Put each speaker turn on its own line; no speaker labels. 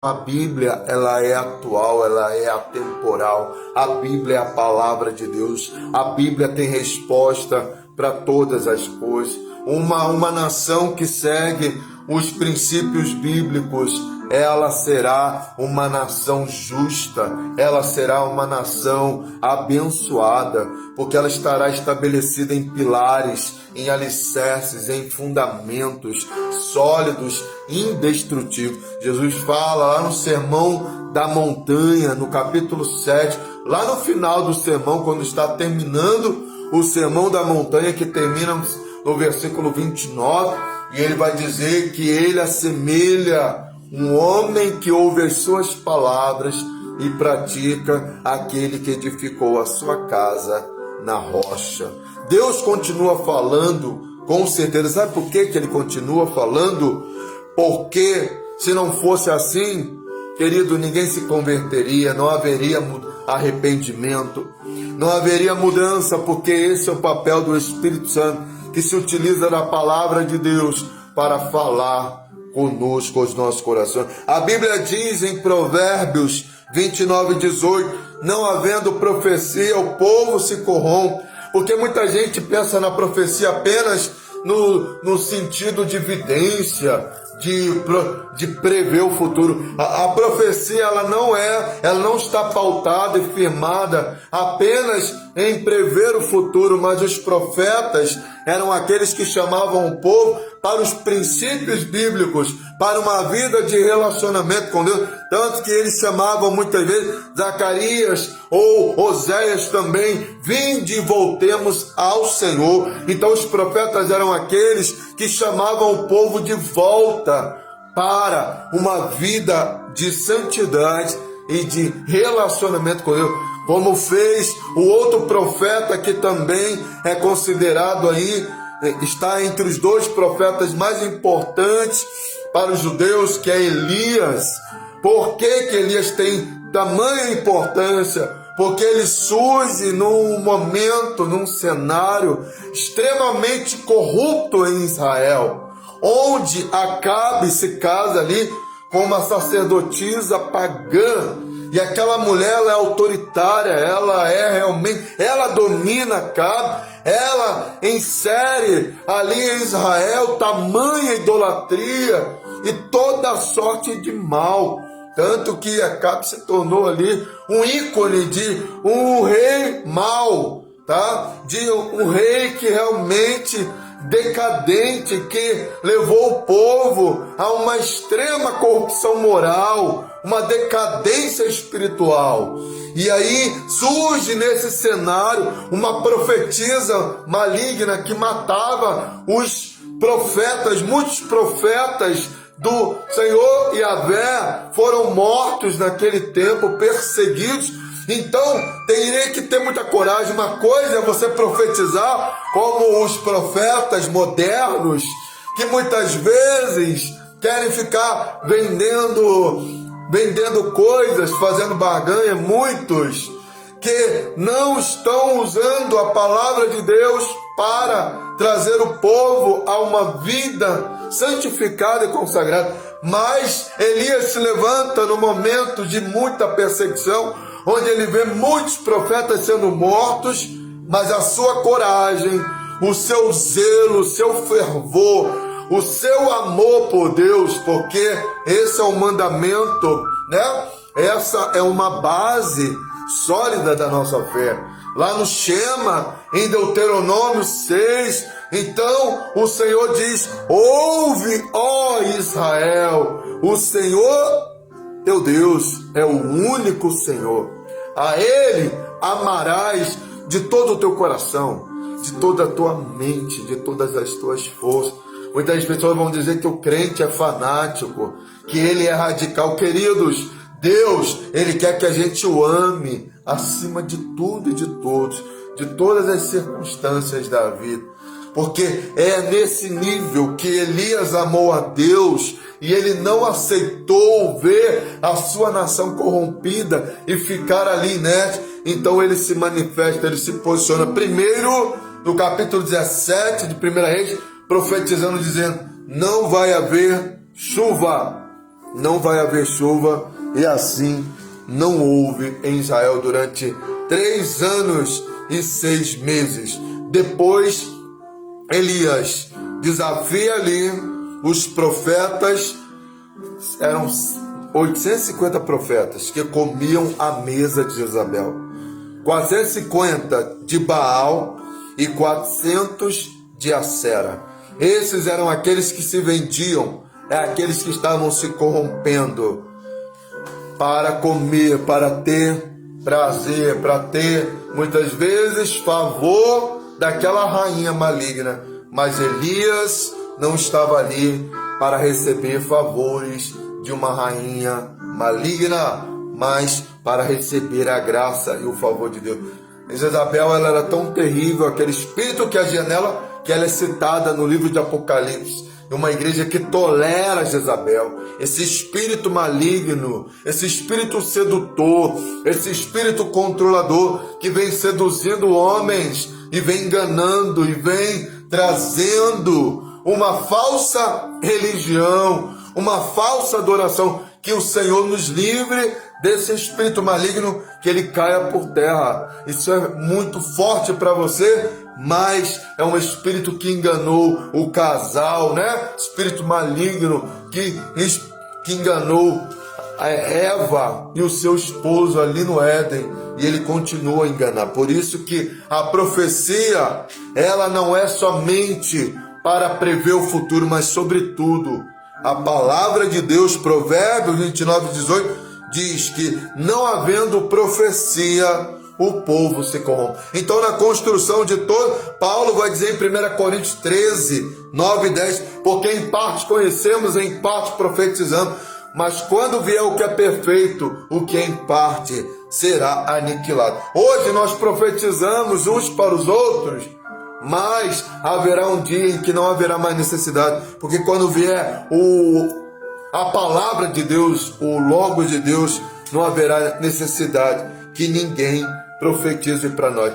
A Bíblia, ela é atual, ela é atemporal. A Bíblia é a palavra de Deus. A Bíblia tem resposta para todas as coisas. Uma nação que segue os princípios bíblicos, ela será uma nação justa, ela será uma nação abençoada, porque ela estará estabelecida em pilares, em alicerces, em fundamentos sólidos, indestrutíveis. Jesus fala lá no Sermão da Montanha, no capítulo 7, lá no final do sermão, quando está terminando o Sermão da Montanha, que termina no versículo 29, e ele vai dizer que ele assemelha um homem que ouve as suas palavras e pratica, aquele que edificou a sua casa na rocha. Deus continua falando, com certeza. Sabe por que ele continua falando? Porque se não fosse assim, querido, ninguém se converteria, não haveria arrependimento, não haveria mudança, porque esse é o papel do Espírito Santo, que se utiliza da palavra de Deus para falar conosco, os nossos corações. A Bíblia diz em Provérbios 29:18, não havendo profecia, o povo se corrompe, porque muita gente pensa na profecia apenas no sentido de vidência, de prever o futuro. A profecia, ela não está pautada e firmada apenas em prever o futuro, mas os profetas eram aqueles que chamavam o povo para os princípios bíblicos, para uma vida de relacionamento com Deus, tanto que eles chamavam muitas vezes Zacarias ou Oséias também, vinde e voltemos ao Senhor. Então os profetas eram aqueles que chamavam o povo de volta para uma vida de santidade e de relacionamento com Deus, como fez o outro profeta que também é considerado aí, está entre os dois profetas mais importantes para os judeus, que é Elias. Por que Elias tem tamanha importância? Porque ele surge num momento, num cenário extremamente corrupto em Israel, onde Acabe se casa ali com uma sacerdotisa pagã, e aquela mulher, ela é autoritária, ela domina Acabe, ela insere ali em Israel tamanha idolatria e toda sorte de mal, tanto que Acabe se tornou ali um ícone de um rei mau, tá? De um rei que realmente decadente, que levou o povo a uma extrema corrupção moral, uma decadência espiritual. E aí surge nesse cenário uma profetisa maligna que matava os profetas. Muitos profetas do Senhor Yahvé foram mortos naquele tempo, perseguidos. Então, teria que ter muita coragem. Uma coisa é você profetizar como os profetas modernos, que muitas vezes querem ficar vendendo coisas, fazendo barganha. Muitos que não estão usando a palavra de Deus para trazer o povo a uma vida santificada e consagrada. Mas Elias se levanta no momento de muita perseguição, onde ele vê muitos profetas sendo mortos, mas a sua coragem, o seu zelo, o seu fervor, o seu amor por Deus, porque esse é um mandamento, né? Essa é uma base sólida da nossa fé. Lá no Shema, em Deuteronômio 6, então o Senhor diz: ouve, ó Israel, o Senhor teu Deus é o único Senhor. A Ele amarás de todo o teu coração, de toda a tua mente, de todas as tuas forças. Muitas pessoas vão dizer que o crente é fanático, que ele é radical. Queridos, Deus, Ele quer que a gente o ame acima de tudo e de todos, de todas as circunstâncias da vida. Porque é nesse nível que Elias amou a Deus e ele não aceitou ver a sua nação corrompida e ficar ali inerte. Então ele se manifesta, ele se posiciona primeiro no capítulo 17 de 1 Reis, profetizando, dizendo: não vai haver chuva, não vai haver chuva, e assim não houve em Israel durante 3 anos e 6 meses. Depois, Elias desafia ali os profetas, eram 850 profetas que comiam à mesa de Jezabel, 450 de Baal e 400 de Acera. Esses eram aqueles que se vendiam, aqueles que estavam se corrompendo para comer, para ter prazer, para ter muitas vezes favor daquela rainha maligna. Mas Elias não estava ali para receber favores de uma rainha maligna, mas para receber a graça e o favor de Deus. E Jezabel, ela era tão terrível, aquele espírito que agia nela, que ela é citada no livro de Apocalipse. Uma igreja que tolera Jezabel, esse espírito maligno, esse espírito sedutor, esse espírito controlador que vem seduzindo homens e vem enganando e vem trazendo uma falsa religião, uma falsa adoração. Que o Senhor nos livre desse espírito maligno, que ele caia por terra. Isso é muito forte para você, mas é um espírito que enganou o casal, né? Espírito maligno que enganou a Eva e o seu esposo ali no Éden, e ele continua a enganar. Por isso que a profecia, ela não é somente para prever o futuro, mas sobretudo a palavra de Deus, Provérbios 29:18, diz que não havendo profecia, o povo se corrompe. Então, na construção de todo, Paulo vai dizer em 1 Coríntios 13, 9 e 10, porque em parte conhecemos, em parte profetizamos, mas quando vier o que é perfeito, o que é em parte será aniquilado. Hoje nós profetizamos uns para os outros, mas haverá um dia em que não haverá mais necessidade, porque quando vier a palavra de Deus, o Logos de Deus, não haverá necessidade que ninguém profetize para nós.